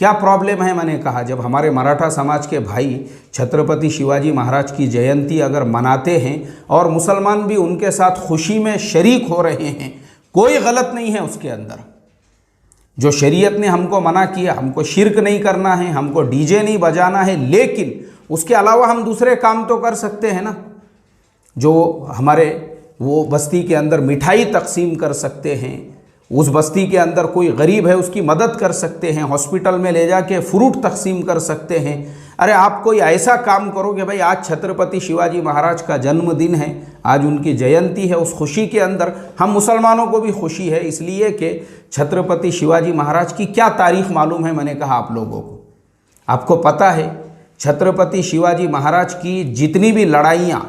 क्या प्रॉब्लम है? मैंने कहा जब हमारे मराठा समाज के भाई छत्रपति शिवाजी महाराज की जयंती अगर मनाते हैं और मुसलमान भी उनके साथ खुशी में शरीक हो रहे हैं, कोई गलत नहीं है उसके अंदर। जो शरीयत ने हमको मना किया, हमको शिर्क नहीं करना है, हमको डीजे नहीं बजाना है, लेकिन उसके अलावा हम दूसरे काम तो कर सकते हैं ना। जो हमारे वो बस्ती के अंदर मिठाई तकसीम कर सकते हैं, उस बस्ती के अंदर कोई गरीब है उसकी मदद कर सकते हैं, हॉस्पिटल में ले जाके फ्रूट तकसीम कर सकते हैं। अरे आप कोई ऐसा काम करो कि भाई आज छत्रपति शिवाजी महाराज का जन्मदिन है, आज उनकी जयंती है, उस खुशी के अंदर हम मुसलमानों को भी खुशी है, इसलिए कि छत्रपति शिवाजी महाराज की क्या तारीख मालूम है। मैंने कहा आप लोगों को, आपको पता है छत्रपति शिवाजी महाराज की जितनी भी लड़ाइयाँ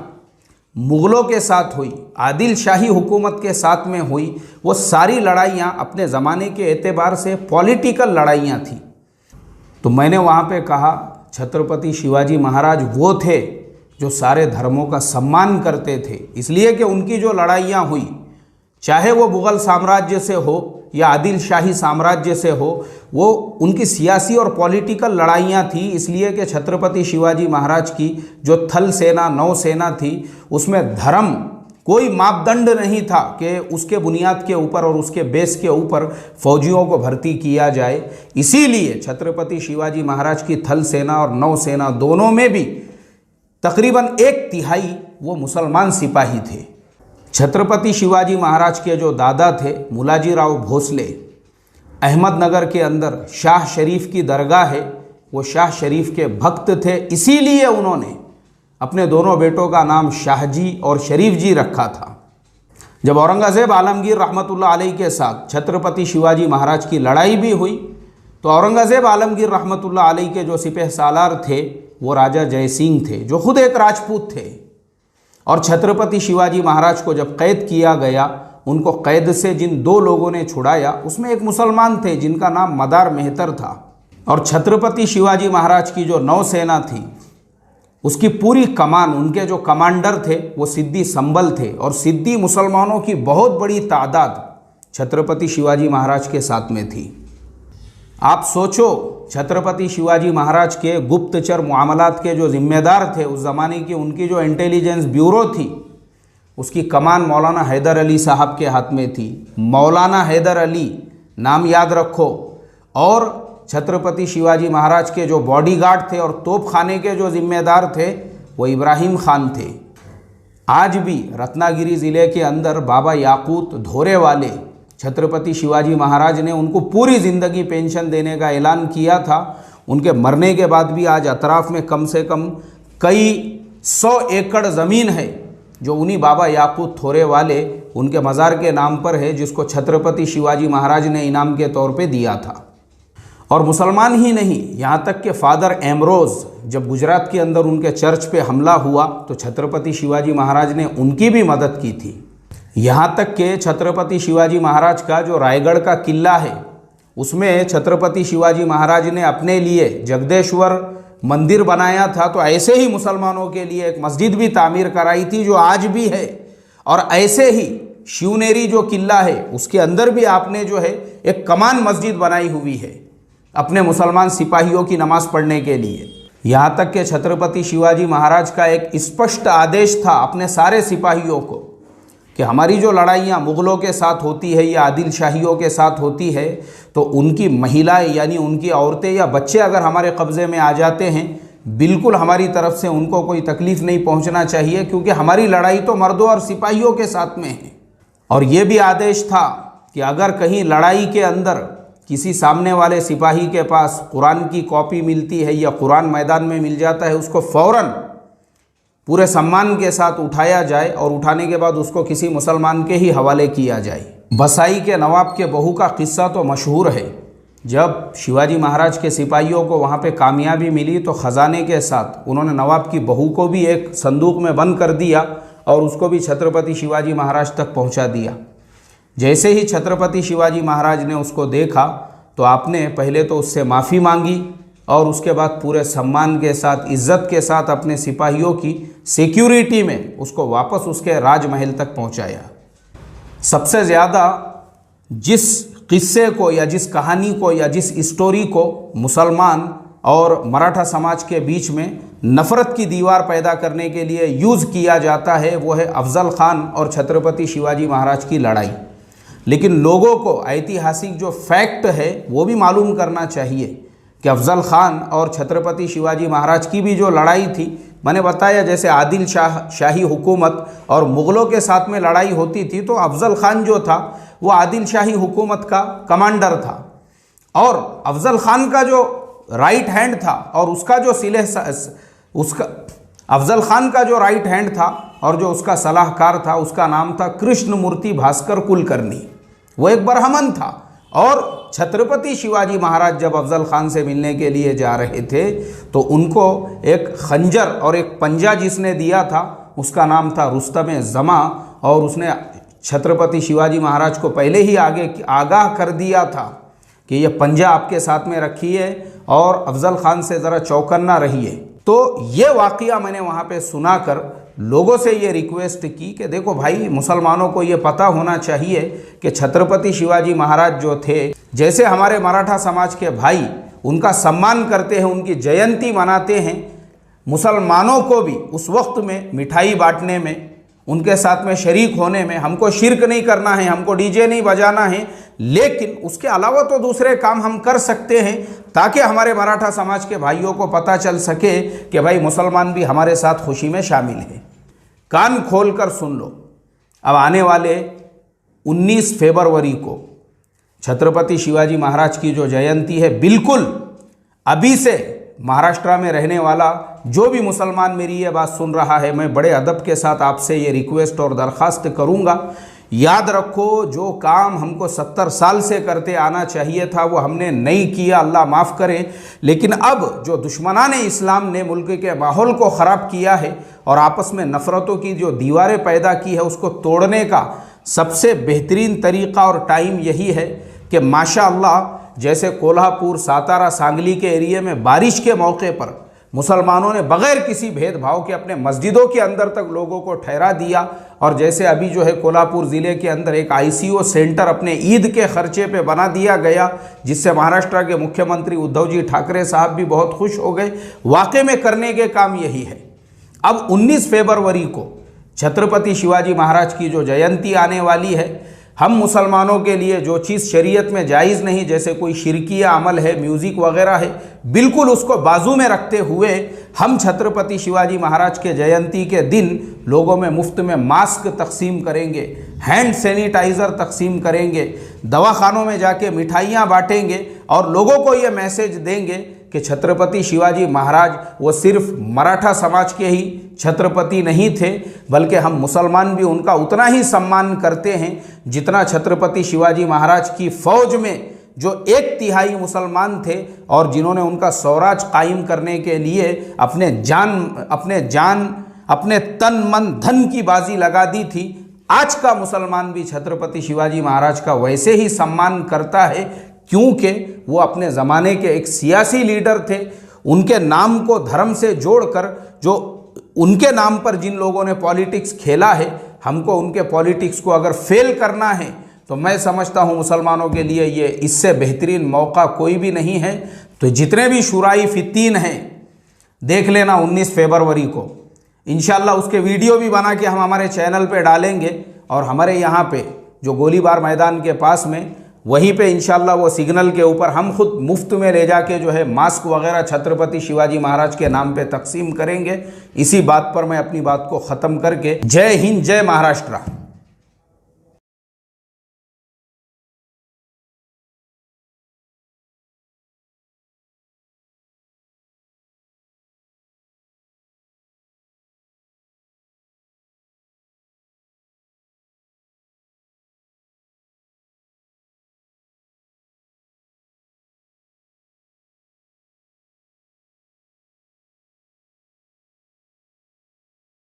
मुग़लों के साथ हुई, आदिल शाही हुकूमत के साथ में हुई, वो सारी लड़ाइयाँ अपने ज़माने के एतबार से पॉलिटिकल लड़ाइयाँ थी। तो मैंने वहाँ पे कहा छत्रपति शिवाजी महाराज वो थे जो सारे धर्मों का सम्मान करते थे, इसलिए कि उनकी जो लड़ाइयाँ हुई, चाहे वो मुग़ल साम्राज्य से हो या आदिल शाही साम्राज्य से हो, वो उनकी सियासी और पॉलिटिकल लड़ाइयाँ थी। इसलिए कि छत्रपति शिवाजी महाराज की जो थल सेना, नौ सेना थी, उसमें धर्म कोई मापदंड नहीं था कि उसके बुनियाद के ऊपर और उसके बेस के ऊपर फौजियों को भर्ती किया जाए। इसीलिए छत्रपति शिवाजी महाराज की थल सेना और नौ सेना दोनों में भी तकरीबन 1/3 वो मुसलमान सिपाही थे। छत्रपति शिवाजी महाराज के जो दादा थे मुलाजीराव भोसले, अहमदनगर के अंदर शाह शरीफ की दरगाह है, वो शाह शरीफ के भक्त थे, इसीलिए उन्होंने अपने दोनों बेटों का नाम शाहजी और शरीफ जी रखा था। जब औरंगज़ेब आलमगीर रहमतुल्लाह अलैह के साथ छत्रपति शिवाजी महाराज की लड़ाई भी हुई, तो औरंगज़ेब आलमगीर रहमतुल्लाह अलैह के जो सिपह सालार थे वो राजा जय सिंह थे, जो खुद एक राजपूत थे। और छत्रपति शिवाजी महाराज को जब कैद किया गया, उनको कैद से जिन 2 लोगों ने छुड़ाया, उसमें एक मुसलमान थे जिनका नाम मदार मेहतर था। और छत्रपति शिवाजी महाराज की जो नौसेना थी, उसकी पूरी कमान, उनके जो कमांडर थे वो सिद्दी संबल थे। और सिद्दी मुसलमानों की बहुत बड़ी तादाद छत्रपति शिवाजी महाराज के साथ में थी। आप सोचो, छत्रपति शिवाजी महाराज के गुप्तचर मामलात के जो जिम्मेदार थे उस ज़माने की, उनकी जो इंटेलिजेंस ब्यूरो थी, उसकी कमान मौलाना हैदर अली साहब के हाथ में थी। मौलाना हैदर अली नाम याद रखो। और छत्रपति शिवाजी महाराज के जो बॉडीगार्ड थे और तोपखाने के जो जिम्मेदार थे वो इब्राहिम खान थे। आज भी रत्नागिरी ज़िले के अंदर बाबा याकूत धोरे वाले छत्रपति शिवाजी महाराज ने उनको पूरी ज़िंदगी पेंशन देने का ऐलान किया था। उनके मरने के बाद भी आज अतराफ़ में कम से कम कई 100 एकड़ ज़मीन है जो उन्हीं बाबा याकूत थोरे वाले उनके मज़ार के नाम पर है, जिसको छत्रपति शिवाजी महाराज ने इनाम के तौर पे दिया था। और मुसलमान ही नहीं, यहाँ तक कि फादर एमरोज़ जब गुजरात के अंदर उनके चर्च पे हमला हुआ तो छत्रपति शिवाजी महाराज ने उनकी भी मदद की थी। यहाँ तक कि छत्रपति शिवाजी महाराज का जो रायगढ़ का किला है, उसमें छत्रपति शिवाजी महाराज ने अपने लिए जगदेश्वर मंदिर बनाया था, तो ऐसे ही मुसलमानों के लिए एक मस्जिद भी तामीर कराई थी जो आज भी है। और ऐसे ही शिवनेरी जो किला है उसके अंदर भी आपने जो है एक कमान मस्जिद बनाई हुई है अपने मुसलमान सिपाहियों की नमाज़ पढ़ने के लिए। यहाँ तक कि छत्रपति शिवाजी महाराज का एक स्पष्ट आदेश था अपने सारे सिपाहियों को कि हमारी जो लड़ाइयाँ मुग़लों के साथ होती है या आदिल शाहियों के साथ होती है, तो उनकी महिलाएं यानी उनकी औरतें या बच्चे अगर हमारे कब्ज़े में आ जाते हैं, बिल्कुल हमारी तरफ से उनको कोई तकलीफ़ नहीं पहुंचना चाहिए, क्योंकि हमारी लड़ाई तो मर्दों और सिपाहियों के साथ में है। और ये भी आदेश था कि अगर कहीं लड़ाई के अंदर किसी सामने वाले सिपाही के पास कुरान की कॉपी मिलती है या कुरान मैदान में मिल जाता है, उसको फ़ौरन पूरे सम्मान के साथ उठाया जाए और उठाने के बाद उसको किसी मुसलमान के ही हवाले किया जाए। बसाई के नवाब के बहू का किस्सा तो मशहूर है। जब शिवाजी महाराज के सिपाहियों को वहाँ पे कामयाबी मिली तो ख़जाने के साथ उन्होंने नवाब की बहू को भी एक संदूक में बंद कर दिया और उसको भी छत्रपति शिवाजी महाराज तक पहुँचा दिया। जैसे ही छत्रपति शिवाजी महाराज ने उसको देखा तो आपने पहले तो उससे माफ़ी मांगी और उसके बाद पूरे सम्मान के साथ, इज़्ज़त के साथ अपने सिपाहियों की सिक्योरिटी में उसको वापस उसके राजमहल तक पहुंचाया। सबसे ज़्यादा जिस किस्से को या जिस कहानी को या जिस स्टोरी को मुसलमान और मराठा समाज के बीच में नफ़रत की दीवार पैदा करने के लिए यूज़ किया जाता है, वो है अफजल खान और छत्रपति शिवाजी महाराज की लड़ाई। लेकिन लोगों को ऐतिहासिक जो फैक्ट है वो भी मालूम करना चाहिए कि अफजल खान और छत्रपति शिवाजी महाराज की भी जो लड़ाई थी, मैंने बताया जैसे आदिल शाही हुकूमत और मुग़लों के साथ में लड़ाई होती थी, तो अफजल खान जो था वो आदिल शाही हुकूमत का कमांडर था और अफजल खान का जो राइट हैंड था और उसका जो उसका अफजल खान का जो राइट हैंड था और जो उसका सलाहकार था, उसका नाम था कृष्णमूर्ति भास्कर कुलकर्णी। वो एक ब्राह्मण था और छत्रपति शिवाजी महाराज जब अफजल खान से मिलने के लिए जा रहे थे तो उनको एक खंजर और एक पंजा जिसने दिया था उसका नाम था रुस्तम जमा, और उसने छत्रपति शिवाजी महाराज को पहले ही आगाह कर दिया था कि ये पंजा आपके साथ में रखिए और अफजल खान से ज़रा चौकन्ना रहिए। तो ये वाक़या मैंने वहाँ पे सुनाकर लोगों से ये रिक्वेस्ट की कि देखो भाई, मुसलमानों को ये पता होना चाहिए कि छत्रपति शिवाजी महाराज जो थे, जैसे हमारे मराठा समाज के भाई उनका सम्मान करते हैं, उनकी जयंती मनाते हैं, मुसलमानों को भी उस वक्त में मिठाई बांटने में, उनके साथ में शरीक होने में, हमको शिर्क नहीं करना है, हमको डीजे नहीं बजाना है, लेकिन उसके अलावा तो दूसरे काम हम कर सकते हैं ताकि हमारे मराठा समाज के भाइयों को पता चल सके कि भाई मुसलमान भी हमारे साथ खुशी में शामिल हैं। कान खोलकर सुन लो, अब आने वाले 19 फरवरी को छत्रपति शिवाजी महाराज की जो जयंती है, बिल्कुल अभी से महाराष्ट्र में रहने वाला जो भी मुसलमान मेरी ये बात सुन रहा है, मैं बड़े अदब के साथ आपसे ये रिक्वेस्ट और दरख्वास्त करूँगा, याद रखो जो काम हमको 70 साल से करते आना चाहिए था वो हमने नहीं किया, अल्लाह माफ़ करे। लेकिन अब जो दुश्मनाने इस्लाम ने मुल्क के माहौल को ख़राब किया है और आपस में नफ़रतों की जो दीवारें पैदा की है, उसको तोड़ने का सबसे बेहतरीन तरीक़ा और टाइम यही है कि माशाअल्लाह जैसे कोल्हापुर, सातारा, सांगली के एरिया में बारिश के मौके पर मुसलमानों ने बग़ैर किसी भेदभाव के अपने मस्जिदों के अंदर तक लोगों को ठहरा दिया, और जैसे अभी जो है कोल्हापुर ज़िले के अंदर एक ICO सेंटर अपने ईद के खर्चे पे बना दिया गया, जिससे महाराष्ट्र के मुख्यमंत्री उद्धव जी ठाकरे साहब भी बहुत खुश हो गए। वाकई में करने के काम यही है। अब 19 फरवरी को छत्रपति शिवाजी महाराज की जो जयंती आने वाली है, हम मुसलमानों के लिए जो चीज़ शरीयत में जायज़ नहीं, जैसे कोई शिरकिया अमल है, म्यूज़िक वगैरह है, बिल्कुल उसको बाजू में रखते हुए हम छत्रपति शिवाजी महाराज के जयंती के दिन लोगों में मुफ्त में मास्क तकसीम करेंगे, हैंड सैनिटाइज़र तकसीम करेंगे, दवाखानों में जाके मिठाइयाँ बांटेंगे और लोगों को ये मैसेज देंगे कि छत्रपति शिवाजी महाराज वो सिर्फ मराठा समाज के ही छत्रपति नहीं थे, बल्कि हम मुसलमान भी उनका उतना ही सम्मान करते हैं जितना छत्रपति शिवाजी महाराज की फ़ौज में जो 1/3 मुसलमान थे और जिन्होंने उनका स्वराज कायम करने के लिए अपने तन मन धन की बाजी लगा दी थी। आज का मुसलमान भी छत्रपति शिवाजी महाराज का वैसे ही सम्मान करता है, क्योंकि वो अपने ज़माने के एक सियासी लीडर थे। उनके नाम को धर्म से जोड़कर, जो उनके नाम पर जिन लोगों ने पॉलिटिक्स खेला है, हमको उनके पॉलिटिक्स को अगर फेल करना है तो मैं समझता हूँ मुसलमानों के लिए ये इससे बेहतरीन मौका कोई भी नहीं है। तो जितने भी शुराई फित्तीन हैं, देख लेना 19 फरवरी को इंशाल्लाह उसके वीडियो भी बना के हम हमारे चैनल पे डालेंगे, और हमारे यहाँ पे जो गोलीबार मैदान के पास में वहीं पे इंशाल्लाह वो सिग्नल के ऊपर हम खुद मुफ्त में ले जाके जो है मास्क वगैरह छत्रपति शिवाजी महाराज के नाम पे तकसीम करेंगे। इसी बात पर मैं अपनी बात को ख़त्म करके, जय हिंद, जय महाराष्ट्र।